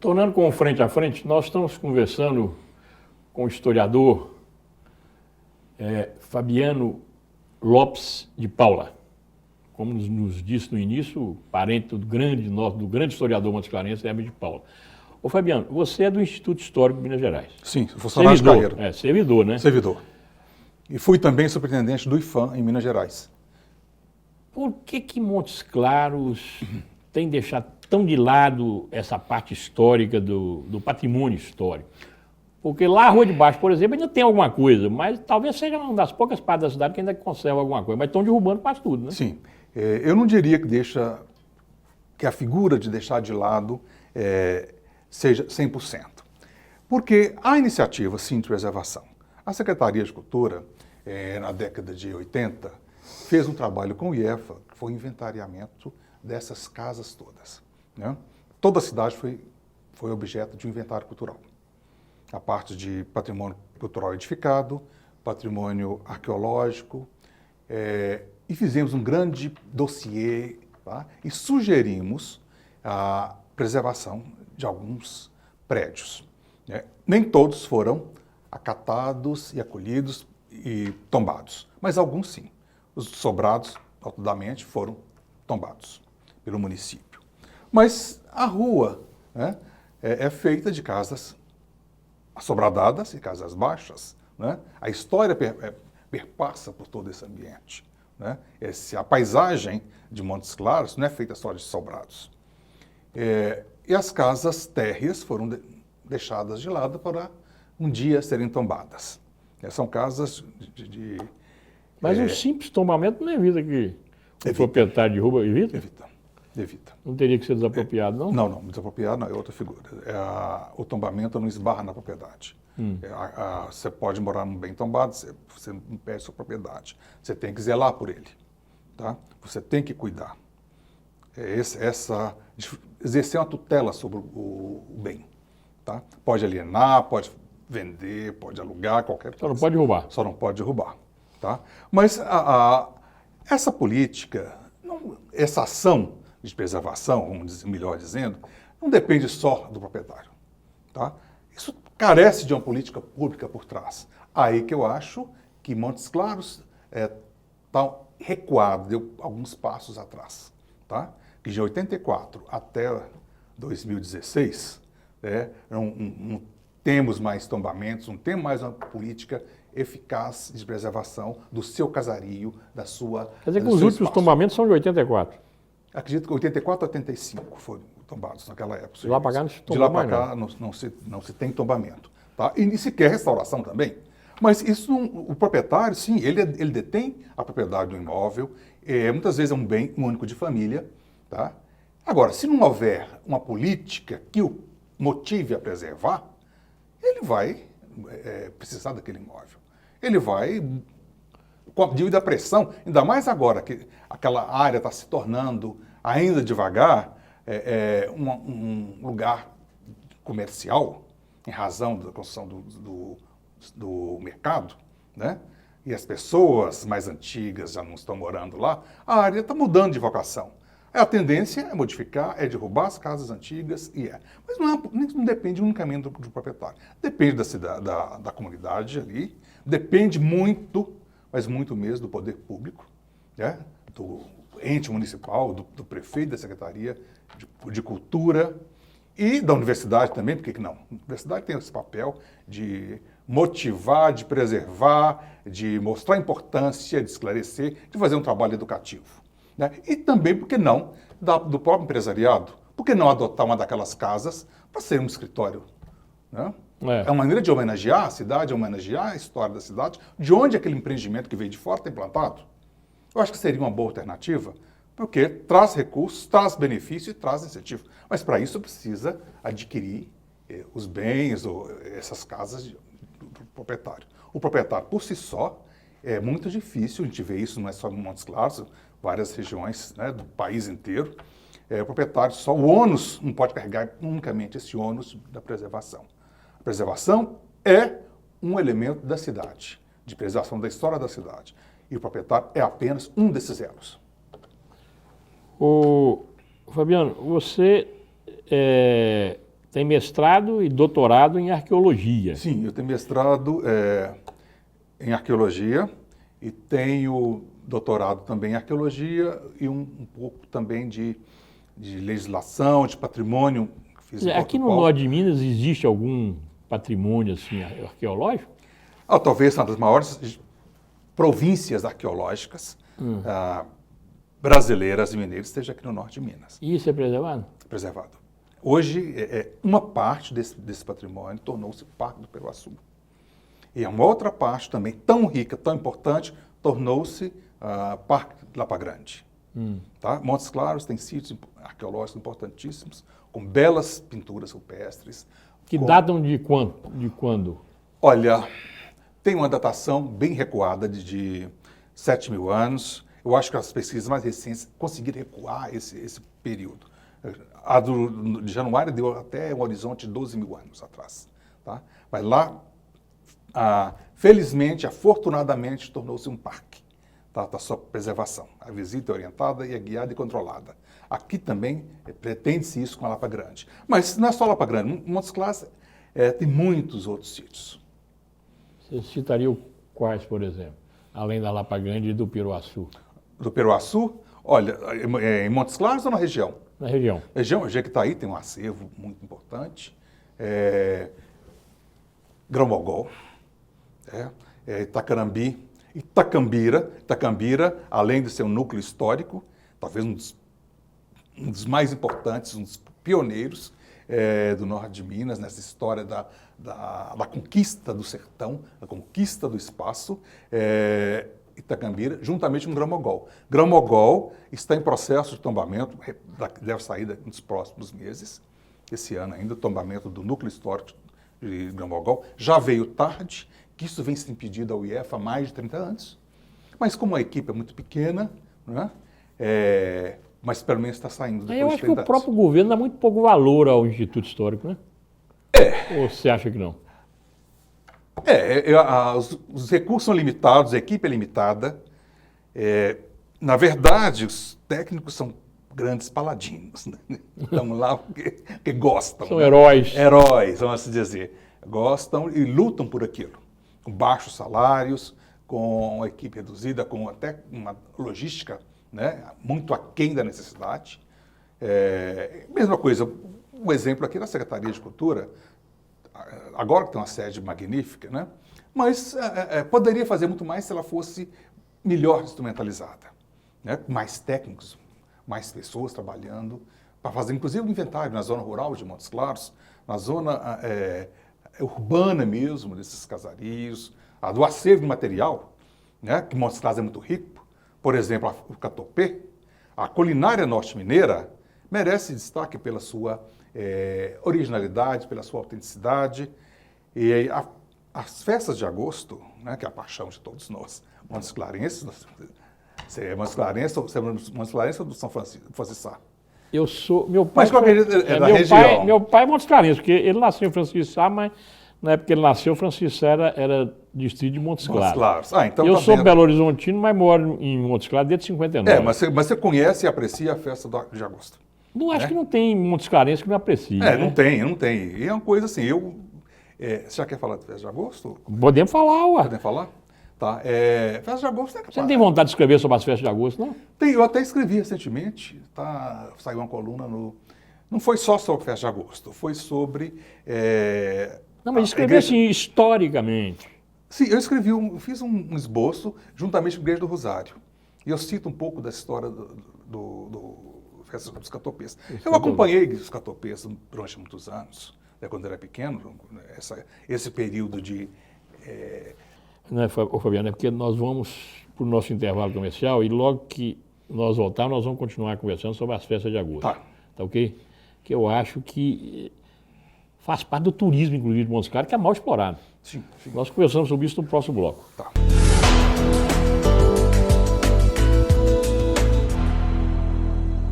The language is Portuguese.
Tornando com frente a frente, nós estamos conversando com o historiador Fabiano Lopes de Paula. Como nos disse no início, parente do grande historiador montesclarense, Hermes de Paula. Ô Fabiano, você é do Instituto Histórico de Minas Gerais. Sim, funcionário de carreira. Servidor, né? Servidor. E fui também superintendente do IFAM em Minas Gerais. Por que Montes Claros tem deixado tão de lado essa parte histórica do patrimônio histórico? Porque lá, a Rua de Baixo, por exemplo, ainda tem alguma coisa, mas talvez seja uma das poucas partes da cidade que ainda conserva alguma coisa, mas estão derrubando quase tudo, né? Sim. Eu não diria que a figura de deixar de lado seja 100%. Porque há iniciativa, sim, de preservação. A Secretaria de Cultura, na década de 80, fez um trabalho com o IEFA, que foi o inventariamento dessas casas todas, né? Toda a cidade foi objeto de um inventário cultural. A parte de patrimônio cultural edificado, patrimônio arqueológico, e fizemos um grande dossiê, tá? E sugerimos a preservação de alguns prédios, né? Nem todos foram acatados e acolhidos e tombados, mas alguns sim. Os sobrados, altamente, foram tombados pelo município. Mas a rua, né, é feita de casas assobradadas e casas baixas, né? A história perpassa por todo esse ambiente, né? A paisagem de Montes Claros não é feita só de sobrados. E as casas térreas foram deixadas de lado para um dia serem tombadas. São casas Mas um simples tombamento não evita que o proprietário derruba, evita? Evita. Não teria que ser desapropriado, não? Não, desapropriado não, é outra figura. O tombamento não esbarra na propriedade. Você pode morar num bem tombado, você não perde sua propriedade. Você tem que zelar por ele, tá? Você tem que cuidar. Exercer uma tutela sobre o bem, tá? Pode alienar, pode vender, pode alugar, qualquer coisa. Só não pode derrubar. Só não pode derrubar, tá? Mas essa política, essa ação de preservação, melhor dizendo, não depende só do proprietário, tá? Isso carece de uma política pública por trás. Aí que eu acho que Montes Claros está recuado, deu alguns passos atrás, tá? Que de 84 até 2016, não temos mais tombamentos, não temos mais uma política eficaz de preservação do seu casario, da sua... Quer dizer que os últimos tombamentos são de 84? Acredito que 84 a 85 foram tombados naquela época. De lá para cá não se tomba. De lá para cá não se tem tombamento, tá? E sequer restauração também. Mas isso, o proprietário, sim, ele detém a propriedade do imóvel, muitas vezes é um bem único de família, tá? Agora, se não houver uma política que o motive a preservar, ele vai precisar daquele imóvel. Ele vai, devido à pressão, ainda mais agora que aquela área está se tornando, ainda devagar, um lugar comercial, em razão da construção do mercado, né? E as pessoas mais antigas já não estão morando lá, a área está mudando de vocação. A tendência é modificar, é derrubar as casas antigas, mas não depende unicamente do proprietário. Depende da comunidade ali, depende muito, mas muito mesmo do poder público, né? Do ente municipal, do prefeito, da Secretaria de Cultura e da universidade também, por que não? A universidade tem esse papel de motivar, de preservar, de mostrar a importância, de esclarecer, de fazer um trabalho educativo, né? E também, por que não, do próprio empresariado, por que não adotar uma daquelas casas para ser um escritório, né? É uma maneira de homenagear a cidade, homenagear a história da cidade, de onde aquele empreendimento que veio de fora está implantado. Eu acho que seria uma boa alternativa, porque traz recursos, traz benefício e traz incentivo. Mas para isso precisa adquirir os bens ou essas casas do proprietário. O proprietário, por si só, é muito difícil, a gente vê isso, não é só em Montes Claros, várias regiões, né, do país inteiro. O proprietário só, o ônus não pode carregar unicamente esse ônus da preservação. A preservação é um elemento da cidade, de preservação da história da cidade. E o proprietário é apenas um desses elos. Fabiano, você tem mestrado e doutorado em arqueologia. Sim, eu tenho mestrado em arqueologia e tenho doutorado também em arqueologia e um pouco também de legislação, de patrimônio. Fiz em Aqui no Portugal. norte de Minas existe algum patrimônio assim, arqueológico? Talvez uma das maiores províncias arqueológicas brasileiras e mineiras esteja aqui no norte de Minas, E isso é preservado? preservado. Hoje, uma parte desse patrimônio tornou-se Parque do Peruaçu. E uma outra parte também, tão rica, tão importante, tornou-se Parque de Lapa Grande. Tá? Montes Claros tem sítios arqueológicos importantíssimos, com belas pinturas rupestres. Que datam de quando? Olha, tem uma datação bem recuada de 7.000 anos. Eu acho que as pesquisas mais recentes conseguiram recuar esse período. A de Januário deu até um horizonte de 12.000 anos atrás. Tá? Mas lá, felizmente, afortunadamente, tornou-se um parque. Tá? Da sua preservação. A visita é orientada e é guiada e controlada. Aqui também pretende-se isso com a Lapa Grande. Mas não é só Lapa Grande. Montes Claros tem muitos outros sítios. Você citaria quais, por exemplo? Além da Lapa Grande e do Piruaçu? Do Peruaçu, olha, em Montes Claros ou na região? Na região. A Jequitaí tem um acervo muito importante. Grão-Mogol, Itacarambi, Itacambira, além de ser um núcleo histórico, talvez um dos mais importantes, um dos pioneiros do norte de Minas, nessa história da conquista do sertão, da conquista do espaço, Itacambira, juntamente com Grão-Mogol. Grão-Mogol está em processo de tombamento, deve sair nos próximos meses, esse ano ainda, o tombamento do núcleo histórico de Grão-Mogol. Já veio tarde, que isso vem sendo pedido ao IEF há mais de 30 anos, mas como a equipe é muito pequena, né, mas pelo menos está saindo depois Eu de acho que 30 o próprio governo dá muito pouco valor ao Instituto Histórico, né? Ou você acha que não? Os recursos são limitados, a equipe é limitada. Na verdade, os técnicos são grandes paladinos, né? Estão lá porque gostam. São né? heróis. Heróis, vamos assim dizer. Gostam e lutam por aquilo. Com baixos salários, com uma equipe reduzida, com até uma logística, né, muito aquém da necessidade. Mesma coisa, um exemplo aqui da Secretaria de Cultura, agora que tem uma sede magnífica, né? Mas poderia fazer muito mais se ela fosse melhor instrumentalizada, né? Mais técnicos, mais pessoas trabalhando, para fazer inclusive o inventário na zona rural de Montes Claros, na zona urbana mesmo desses casarios, do acervo de material, né? Que Montes Claros é muito rico. Por exemplo, o catopê, a culinária norte-mineira, merece destaque pela sua originalidade, pela sua autenticidade. E as festas de agosto, né, que é a paixão de todos nós, Montes Clarenses, você é Montes Clarense ou do São Francisco? Eu sou. Meu pai Mas qualquer jeito é da região. Meu pai é Montes Clarense, porque ele nasceu em Francisco Sá, mas na época que ele nasceu, Francisco Sá era distrito de Montes Claros. Então eu tá sou vendo. Belo Horizontino, mas moro em Montes Claros desde 59. Mas você conhece e aprecia a festa de agosto. Não acho que não tem Montes Clarense que não aprecia. Né? Não tem. E é uma coisa assim, você já quer falar de festa de agosto? Podemos falar, ué. Podemos falar? Tá. Festa de agosto Você não tem vontade de escrever sobre as festas de agosto, não? Eu até escrevi recentemente, tá? Saiu uma coluna não foi só sobre festa de agosto, foi sobre... Não, mas escrever assim, historicamente. Sim, fiz um esboço juntamente com a Igreja do Rosário. E eu cito um pouco da história dos catopês. Eu acompanhei os catopês durante muitos anos, né, quando eu era pequeno, esse período de... Não é, Fabiano, é porque nós vamos para o nosso intervalo comercial e logo que nós voltarmos, nós vamos continuar conversando sobre as festas de agosto. Tá. Tá ok? Que eu acho que faz parte do turismo, inclusive, de Montes Claros, que é mal explorado. Sim. Nós conversamos sobre isso no próximo bloco. Tá.